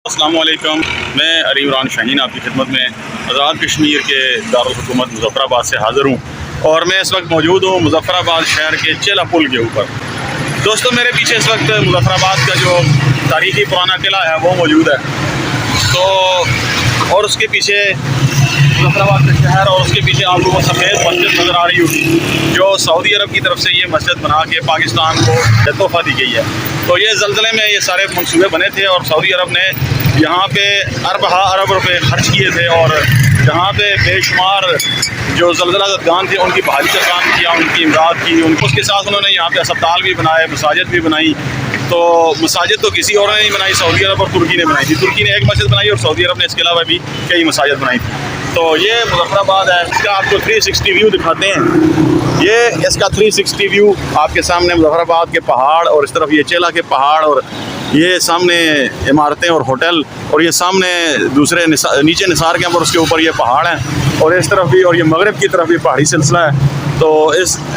السلام علیکم، میں علی عمران شاہین آپ کی خدمت میں آزاد کشمیر کے دارالحکومت مظفر آباد سے حاضر ہوں، اور میں اس وقت موجود ہوں مظفر آباد شہر کے چیلا پل کے اوپر۔ دوستو، میرے پیچھے اس وقت مظفر آباد کا جو تاریخی پرانا قلعہ ہے وہ موجود ہے، تو اور اس کے پیچھے مظفر آباد کا شہر، اور اس کے پیچھے آپ کو وہ سفید مسجد نظر آ رہی ہوگی جو سعودی عرب کی طرف سے یہ مسجد بنا کے پاکستان کو تحفہ دی گئی ہے۔ تو یہ زلزلے میں یہ سارے منصوبے بنے تھے، اور سعودی عرب نے یہاں پہ ارب روپے خرچ کیے تھے، اور جہاں پہ بے شمار جو زلزلہ زدگان تھے ان کی بحالی کا کام کیا، ان کی امداد کی، اس کے ساتھ انہوں نے یہاں پہ اسپتال بھی بنائے، مساجد بھی بنائی۔ تو مساجد تو کسی اور نے نہیں بنائی، سعودی عرب اور ترکی نے بنائی تھی۔ ترکی نے ایک مسجد بنائی اور سعودی عرب نے اس کے علاوہ بھی کئی مساجد بنائی تھی۔ تو یہ مظفر آباد ہے، اس کا آپ کو 360 ویو دکھاتے ہیں۔ یہ اس کا 360 ویو آپ کے سامنے مظفر آباد کے پہاڑ، اور اس طرف یہ چیلا کے پہاڑ، اور یہ سامنے عمارتیں اور ہوٹل، اور یہ سامنے دوسرے نیچے نثار کے اوپر، اس کے اوپر یہ پہاڑ ہیں، اور اس طرف بھی، اور یہ مغرب کی طرف بھی پہاڑی سلسلہ ہے۔ تو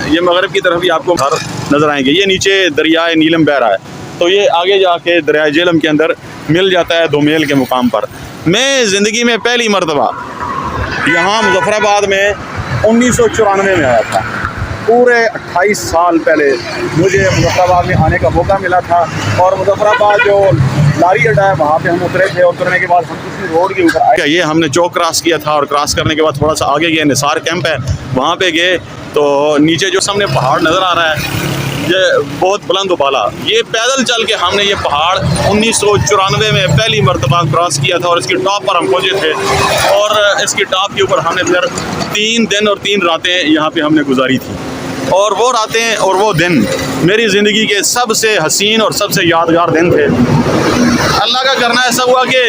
یہ مغرب کی طرف بھی آپ کو گھر نظر آئیں گے۔ یہ نیچے دریائے نیلم بہہ رہا ہے، تو یہ آگے جا کے دریائے جیلم کے اندر مل جاتا ہے دومیل کے مقام پر۔ میں زندگی میں پہلی مرتبہ یہاں مظفر آباد میں 1994 میں آیا تھا۔ پورے 28 سال پہلے مجھے مظفر آباد میں آنے کا موقع ملا تھا، اور مظفر آباد جو لاری اڈا ہے وہاں پہ ہم اترے تھے، اترنے کے بعد ہم کسی روڈ کے اوپر آئے۔ یہ ہم نے چوک کراس کیا تھا، اور کراس کرنے کے بعد تھوڑا سا آگے گئے، نثار کیمپ ہے وہاں پہ گئے، تو نیچے جو سامنے پہاڑ نظر آ رہا ہے یہ بہت بلند و بالا، یہ پیدل چل کے ہم نے یہ پہاڑ 1994 میں پہلی مرتبہ کراس کیا تھا، اور اس کی ٹاپ پر ہم پہنچے تھے، اور اس کی ٹاپ کے اوپر ہم نے پھر 3 دن اور 3 راتیں یہاں پہ ہم نے گزاری تھی۔ اور وہ راتیں اور وہ دن میری زندگی کے سب سے حسین اور سب سے یادگار دن تھے۔ اللہ کا کرنا ایسا ہوا کہ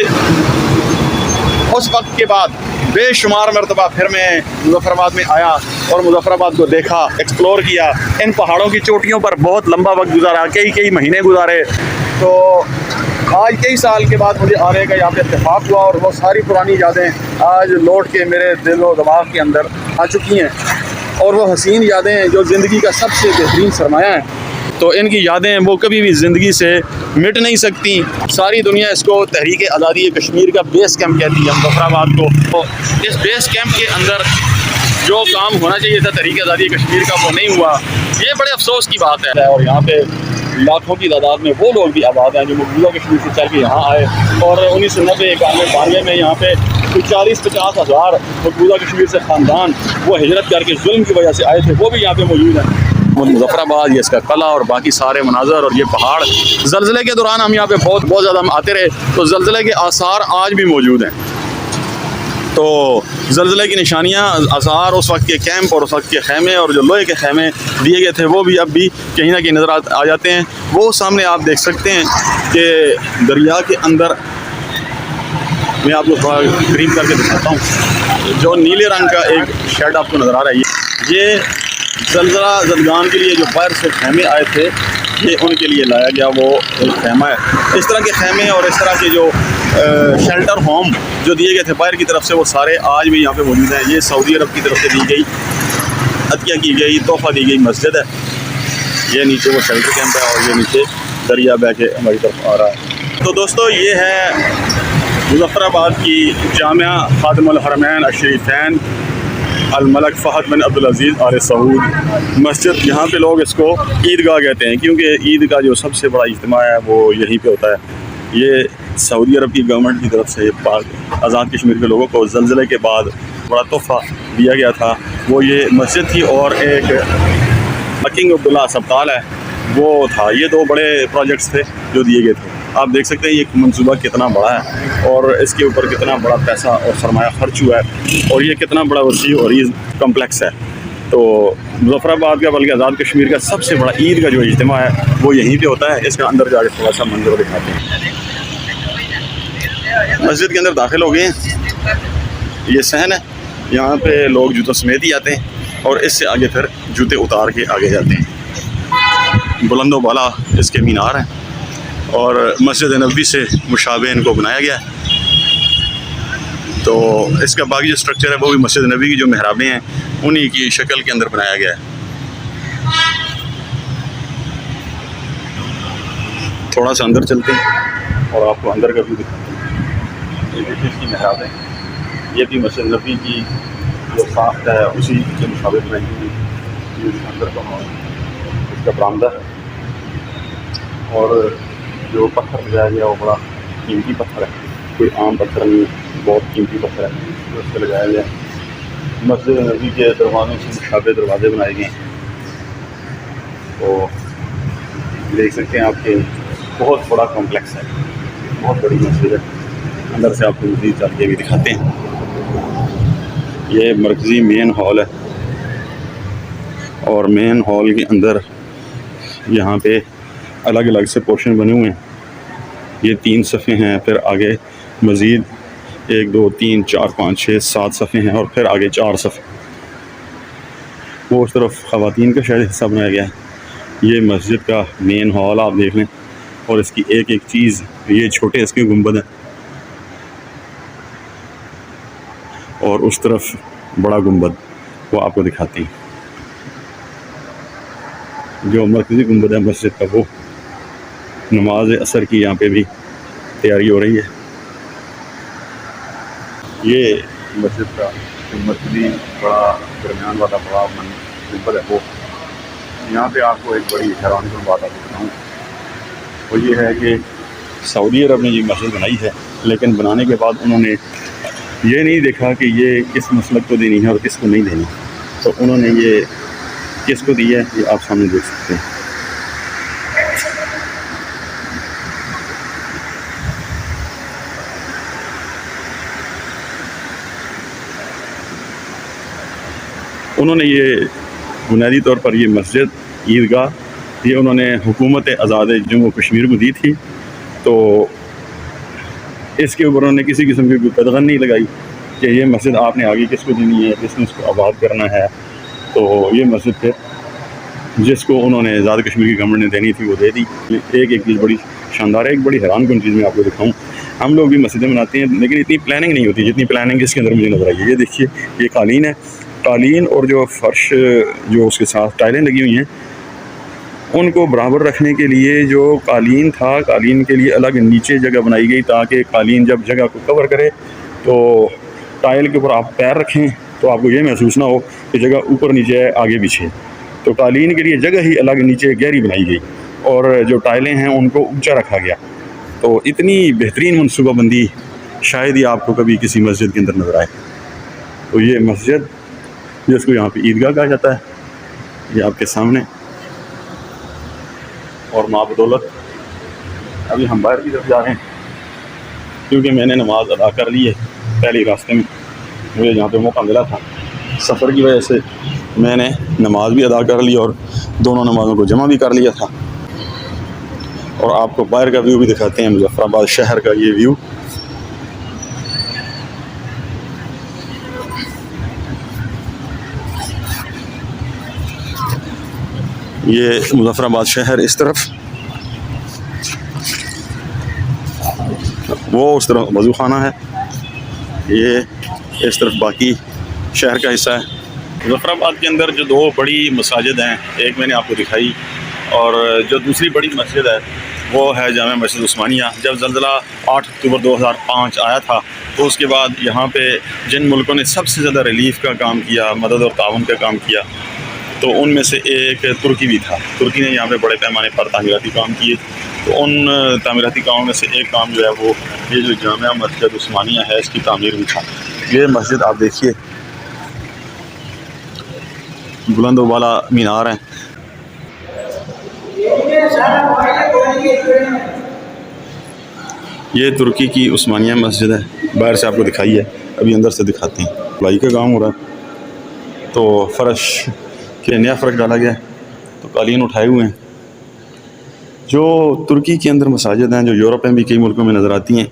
اس وقت کے بعد بے شمار مرتبہ پھر میں مظفر آباد میں آیا، اور مظفر آباد کو دیکھا، ایکسپلور کیا، ان پہاڑوں کی چوٹیوں پر بہت لمبا وقت گزارا، کئی مہینے گزارے۔ تو آج کئی سال کے بعد مجھے آنے کا یہاں پہ اتفاق ہوا، اور وہ ساری پرانی یادیں آج لوٹ کے میرے دل و دماغ کے اندر آ چکی ہیں، اور وہ حسین یادیں جو زندگی کا سب سے بہترین سرمایہ ہیں، تو ان کی یادیں وہ کبھی بھی زندگی سے مٹ نہیں سکتی۔ ساری دنیا اس کو تحریک آزادی کشمیر کا بیس کیمپ کہتی ہے مظفر آباد کو۔ تو اس بیس کیمپ کے اندر جو کام ہونا چاہیے تھا تحریک آزادی کشمیر کا، وہ نہیں ہوا۔ یہ بڑے افسوس کی بات ہے، اور یہاں پہ لاکھوں کی تعداد میں وہ لوگ بھی آباد ہیں جو مقبوضہ کشمیر سے چل کے یہاں آئے، اور 1990 91 میں یہاں پہ 40-50 ہزار مقبوضہ کشمیر سے خاندان وہ ہجرت کر کے ظلم کی وجہ سے آئے تھے، وہ بھی یہاں پہ موجود ہیں۔ مظفر آباد، یہ اس کا قلعہ اور باقی سارے مناظر اور یہ پہاڑ، زلزلے کے دوران ہم یہاں پہ بہت زیادہ ہم آتے رہے، تو زلزلے کے آثار آج بھی موجود ہیں۔ تو زلزلے کی نشانیاں، آثار، اس وقت کے کیمپ اور اس وقت کے خیمے، اور جو لوہے کے خیمے دیے گئے تھے وہ بھی اب بھی کہیں نہ کہیں نظر آ جاتے ہیں۔ وہ سامنے آپ دیکھ سکتے ہیں کہ دریا کے اندر، میں آپ کو تھوڑا قریب کر کے دکھاتا ہوں، جو نیلے رنگ کا ایک شیڈ آپ کو نظر آ رہا ہے، یہ زلزلہ زدگان کے لیے جو باہر سے خیمے آئے تھے، یہ ان کے لیے لایا گیا وہ ایک خیمہ ہے۔ اس طرح کے خیمے اور اس طرح کے جو شیلٹر ہوم جو دیے گئے تھے باہر کی طرف سے، وہ سارے آج بھی یہاں پہ موجود ہیں۔ یہ سعودی عرب کی طرف سے دی گئی، عطیہ کی گئی، تحفہ دی گئی مسجد ہے۔ یہ نیچے وہ شیلٹر کیمپ ہے، اور یہ نیچے دریا بہہ کے ہماری طرف آ رہا ہے۔ تو دوستو، یہ ہے مظفر آباد کی جامعہ خادم الحرمین الشریفین الملک فہد بن عبدالعزیز آل سعود مسجد۔ یہاں پہ لوگ اس کو عیدگاہ کہتے ہیں، کیونکہ عید کا جو سب سے بڑا اجتماع ہے وہ یہیں پہ ہوتا ہے۔ یہ سعودی عرب کی گورنمنٹ کی طرف سے آزاد کشمیر کے لوگوں کو زلزلے کے بعد بڑا تحفہ دیا گیا تھا، وہ یہ مسجد تھی، اور ایک کنگ عبداللہ اسپتال ہے وہ تھا۔ یہ 2 بڑے پروجیکٹس تھے جو دیے گئے تھے۔ آپ دیکھ سکتے ہیں یہ منصوبہ کتنا بڑا ہے، اور اس کے اوپر کتنا بڑا پیسہ اور سرمایہ خرچ ہوا ہے، اور یہ کتنا بڑا وسیع اور عریض کمپلیکس ہے۔ تو مظفر آباد کا، بلکہ آزاد کشمیر کا سب سے بڑا عید کا جو اجتماع ہے وہ یہیں پہ ہوتا ہے۔ اس کا اندر جا کے تھوڑا سا منظر دکھاتے ہیں۔ مسجد کے اندر داخل ہو گئے ہیں، یہ صحن ہے، یہاں پہ لوگ جوتوں سمیت ہی آتے ہیں، اور اس سے آگے پھر جوتے اتار کے آگے جاتے ہیں۔ بلند و بالا اس کے مینار ہیں، اور مسجد نبوی سے مشابہ ان کو بنایا گیا ہے۔ تو اس کا باقی جو سٹرکچر ہے وہ بھی مسجد نبوی کی جو محرابیں ہیں انہی کی شکل کے اندر بنایا گیا ہے۔ تھوڑا سا اندر چلتے ہیں اور آپ کو اندر کا بھی دکھاتے ہیں۔ یہ دیکھیں اس کی محراب ہے، یہ بھی مسجد نبی کی جو ساخت ہے اسی کے مطابق بنائی ہوئی ہے۔ یہ اندر کا اس کا برآمدہ ہے، اور جو پتھر لگایا گیا وہ بڑا قیمتی پتھر ہے، کوئی عام پتھر نہیں، بہت قیمتی پتھر ہے جو اس پہ لگایا گیا ہے۔ مسجد نبی کے دروازوں سے مشابہ دروازے بنائے گئے ہیں، تو دیکھ سکتے ہیں آپ کے بہت بڑا کمپلیکس ہے، بہت بڑی مسجد ہے۔ اندر سے آپ کو مزید چل کے بھی دکھاتے ہیں۔ یہ مرکزی مین ہال ہے، اور مین ہال کے اندر یہاں پہ الگ الگ سے پورشن بنے ہوئے ہیں۔ یہ 3 صفحے ہیں، پھر آگے مزید 1 2 3 4 5 6 7 صفحے ہیں، اور پھر آگے 4 صفحے۔ وہ اس طرف خواتین کا شاید حصہ بنایا گیا ہے۔ یہ مسجد کا مین ہال آپ دیکھ لیں، اور اس کی ایک ایک چیز، یہ چھوٹے اس کے گنبد ہیں، اور اس طرف بڑا گنبد وہ آپ کو دکھاتے ہیں۔ جو مرکزی گنبد ہے مسجد کا، وہ نماز عصر کی یہاں پہ بھی تیاری ہو رہی ہے۔ یہ مسجد کا مرکزی بڑا درمیان والا بڑا گنبد ہے، وہ یہاں پہ آپ کو ایک بڑی حیران کن بات آپ کو بتاؤں، وہ یہ ہے کہ سعودی عرب نے یہ مسجد بنائی ہے، لیکن بنانے کے بعد انہوں نے یہ نہیں دیکھا کہ یہ کس مسلک کو دینی ہے اور کس کو نہیں دینی، تو انہوں نے یہ کس کو دی ہے یہ آپ سامنے دیکھ سکتے ہیں۔ انہوں نے یہ بنیادی طور پر یہ مسجد عیدگاہ یہ انہوں نے حکومت آزاد جموں و کشمیر کو دی تھی، تو اس کے اوپر انہوں نے کسی قسم کی کوئی قدغن نہیں لگائی کہ یہ مسجد آپ نے آگے کس کو دینی ہے، کس نے اس کو آباد کرنا ہے۔ تو یہ مسجد پھر جس کو انہوں نے آزاد کشمیر کی گورنمنٹ نے دینی تھی وہ دے دی۔ ایک ایک چیز بڑی شاندار ہے، ایک بڑی حیران کن چیز میں آپ کو دکھاؤں۔ ہم لوگ بھی مسجدیں بناتے ہیں لیکن اتنی پلاننگ نہیں ہوتی جتنی پلاننگ اس کے اندر مجھے نظر آئی ہے۔ یہ دیکھیے، یہ قالین ہے، قالین اور جو فرش جو اس کے ساتھ ٹائلیں لگی ہوئی ہیں، ان کو برابر رکھنے کے لیے جو قالین تھا، قالین کے لیے الگ نیچے جگہ بنائی گئی تاکہ قالین جب جگہ کو کور کرے تو ٹائل کے اوپر آپ پیر رکھیں تو آپ کو یہ محسوس نہ ہو کہ جگہ اوپر نیچے ہے آگے پیچھے، تو قالین کے لیے جگہ ہی الگ نیچے گہری بنائی گئی، اور جو ٹائلیں ہیں ان کو اونچا رکھا گیا۔ تو اتنی بہترین منصوبہ بندی شاید ہی آپ کو کبھی کسی مسجد کے اندر نظر آئے۔ تو یہ مسجد جس کو یہاں پہ عیدگاہ کہا جاتا ہے، یہ آپ کے سامنے، اور ماں بدولت ابھی ہم باہر کی طرف جا رہے ہیں کیونکہ میں نے نماز ادا کر لی ہے پہلے راستے میں، مجھے جہاں پہ موقع ملا تھا سفر کی وجہ سے میں نے نماز بھی ادا کر لی اور دونوں نمازوں کو جمع بھی کر لیا تھا۔ اور آپ کو باہر کا ویو بھی دکھاتے ہیں، مظفر آباد شہر کا یہ ویو۔ یہ مظفر آباد شہر اس طرف، وہ اس طرف وضو خانہ ہے، یہ اس طرف باقی شہر کا حصہ ہے۔ مظفر آباد کے اندر جو 2 بڑی مساجد ہیں، ایک میں نے آپ کو دکھائی، اور جو دوسری بڑی مسجد ہے وہ ہے جامع مسجد عثمانیہ۔ جب زلزلہ 8 اکتوبر 2005 آیا تھا تو اس کے بعد یہاں پہ جن ملکوں نے سب سے زیادہ ریلیف کا کام کیا، مدد اور تعاون کا کام کیا، تو ان میں سے ایک ترکی بھی تھا۔ ترکی نے یہاں پہ بڑے پیمانے پر تعمیراتی کام کیے، تو ان تعمیراتی کاموں میں سے ایک کام جو ہے وہ یہ جو جامع مسجد عثمانیہ ہے اس کی تعمیر بھی تھا۔ یہ مسجد آپ دیکھیے، بلند و بالا مینار ہیں۔ یہ ترکی کی عثمانیہ مسجد ہے، باہر سے آپ کو دکھائی ہے، ابھی اندر سے دکھاتے ہیں۔ پلائی کا کام ہو رہا ہے، تو فرش کے نیا فرش ڈالا گیا ہے، تو قالین اٹھائے ہوئے ہیں۔ جو ترکی کے اندر مساجد ہیں جو یورپ میں بھی کئی ملکوں میں نظر آتی ہیں،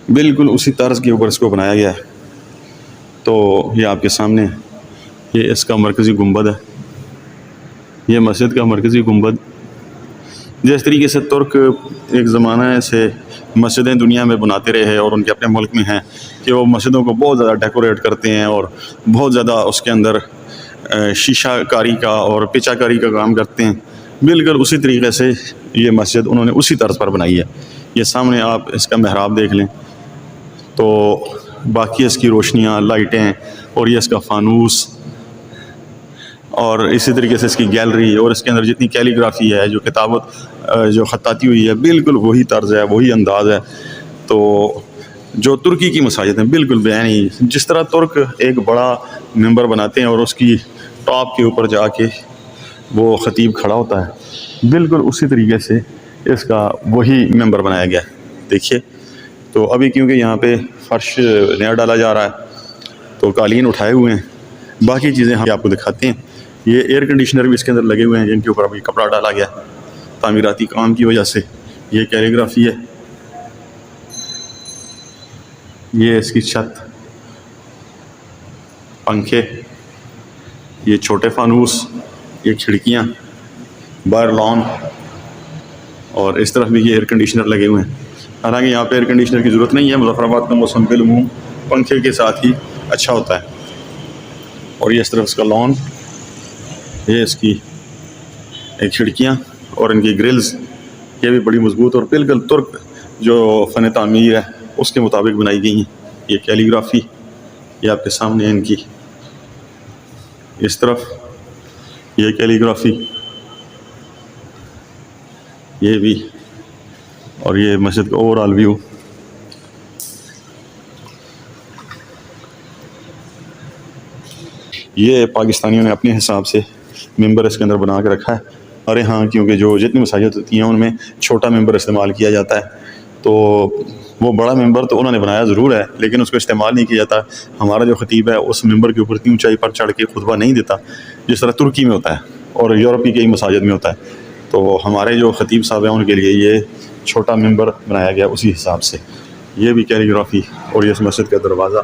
بالکل اسی طرز کے اوپر اس کو بنایا گیا ہے۔ تو یہ آپ کے سامنے یہ اس کا مرکزی گنبد ہے، یہ مسجد کا مرکزی گنبد۔ جس طریقے سے ترک ایک زمانہ سے مسجدیں دنیا میں بناتے رہے اور ان کے اپنے ملک میں ہیں کہ وہ مسجدوں کو بہت زیادہ ڈیکوریٹ کرتے ہیں اور بہت زیادہ اس کے اندر شیشہ کاری کا اور پچا کاری کا کام کرتے ہیں، بالکل اسی طریقے سے یہ مسجد انہوں نے اسی طرز پر بنائی ہے۔ یہ سامنے آپ اس کا محراب دیکھ لیں، تو باقی اس کی روشنیاں، لائٹیں، اور یہ اس کا فانوس، اور اسی طریقے سے اس کی گیلری، اور اس کے اندر جتنی کیلیگرافی ہے، جو کتابت جو خطاطی ہوئی ہے، بالکل وہی طرز ہے، وہی انداز ہے. تو جو ترکی کی مساجد ہیں بالکل بیان ہی، جس طرح ترک ایک بڑا ممبر بناتے ہیں اور اس کی ٹاپ کے اوپر جا کے وہ خطیب کھڑا ہوتا ہے، بالکل اسی طریقے سے اس کا وہی ممبر بنایا گیا ہے. دیکھیے، تو ابھی کیونکہ یہاں پہ فرش نیا ڈالا جا رہا ہے تو قالین اٹھائے ہوئے ہیں، باقی چیزیں ہم آپ کو دکھاتے ہیں. یہ ایئر کنڈیشنر بھی اس کے اندر لگے ہوئے ہیں جن کے اوپر ابھی کپڑا ڈالا گیا تعمیراتی کام کی وجہ سے. یہ کیلیگرافی ہے، یہ اس کی چھت، پنکھے، یہ چھوٹے فانوس، یہ کھڑکیاں، باہر لان، اور اس طرف بھی یہ ایئر کنڈیشنر لگے ہوئے ہیں. حالانکہ یہاں پہ ایئر کنڈیشنر کی ضرورت نہیں ہے، مظفر آباد کا موسم بالعموم پنکھے کے ساتھ ہی اچھا ہوتا ہے. اور یہ اس طرف اس کا لان، یہ اس کی ایک کھڑکیاں اور ان کی گرلز، یہ بھی بڑی مضبوط اور بالکل ترک جو فن تعمیر ہے اس کے مطابق بنائی گئی ہیں. یہ کیلیگرافی، یہ آپ کے سامنے ہے ان کی، اس طرف یہ کیلیگرافی، یہ بھی، اور یہ مسجد کا اوور آل ویو. یہ پاکستانیوں نے اپنے حساب سے ممبر اس کے اندر بنا کے رکھا ہے. ارے ہاں، کیونکہ جو جتنی مساجد ہوتی ہیں ان میں چھوٹا ممبر استعمال کیا جاتا ہے، تو وہ بڑا ممبر تو انہوں نے بنایا ضرور ہے لیکن اس کو استعمال نہیں کیا جاتا. ہمارا جو خطیب ہے اس ممبر کے اوپر اتنی اونچائی پر چڑھ کے خطبہ نہیں دیتا جس طرح ترکی میں ہوتا ہے اور یورپی کئی مساجد میں ہوتا ہے. تو ہمارے جو خطیب صاحب ہیں ان کے لیے یہ چھوٹا ممبر بنایا گیا اسی حساب سے. یہ بھی کیلیگرافی، اور یہ اس مسجد کا دروازہ،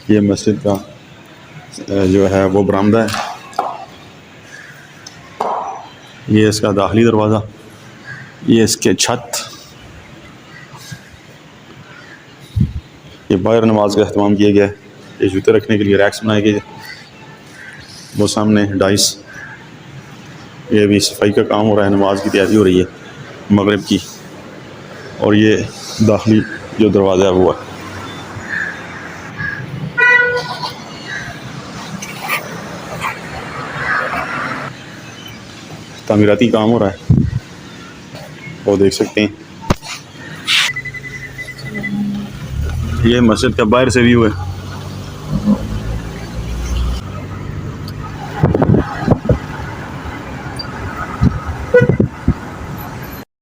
یہ مسجد کا جو ہے وہ برآمدہ ہے، یہ اس کا داخلی دروازہ، یہ اس کے چھت، یہ باہر نماز کا اہتمام کیا گیا ہے. یہ جوتے رکھنے کے لیے ریکس بنائے گئے، وہ سامنے ڈائس، یہ بھی صفائی کا کام ہو رہا ہے، نماز کی تیاری ہو رہی ہے مغرب کی. اور یہ داخلی جو دروازہ ہے وہ ہے. تعمیراتی کام ہو رہا ہے، وہ دیکھ سکتے ہیں. یہ مسجد کا باہر سے ویو ہے.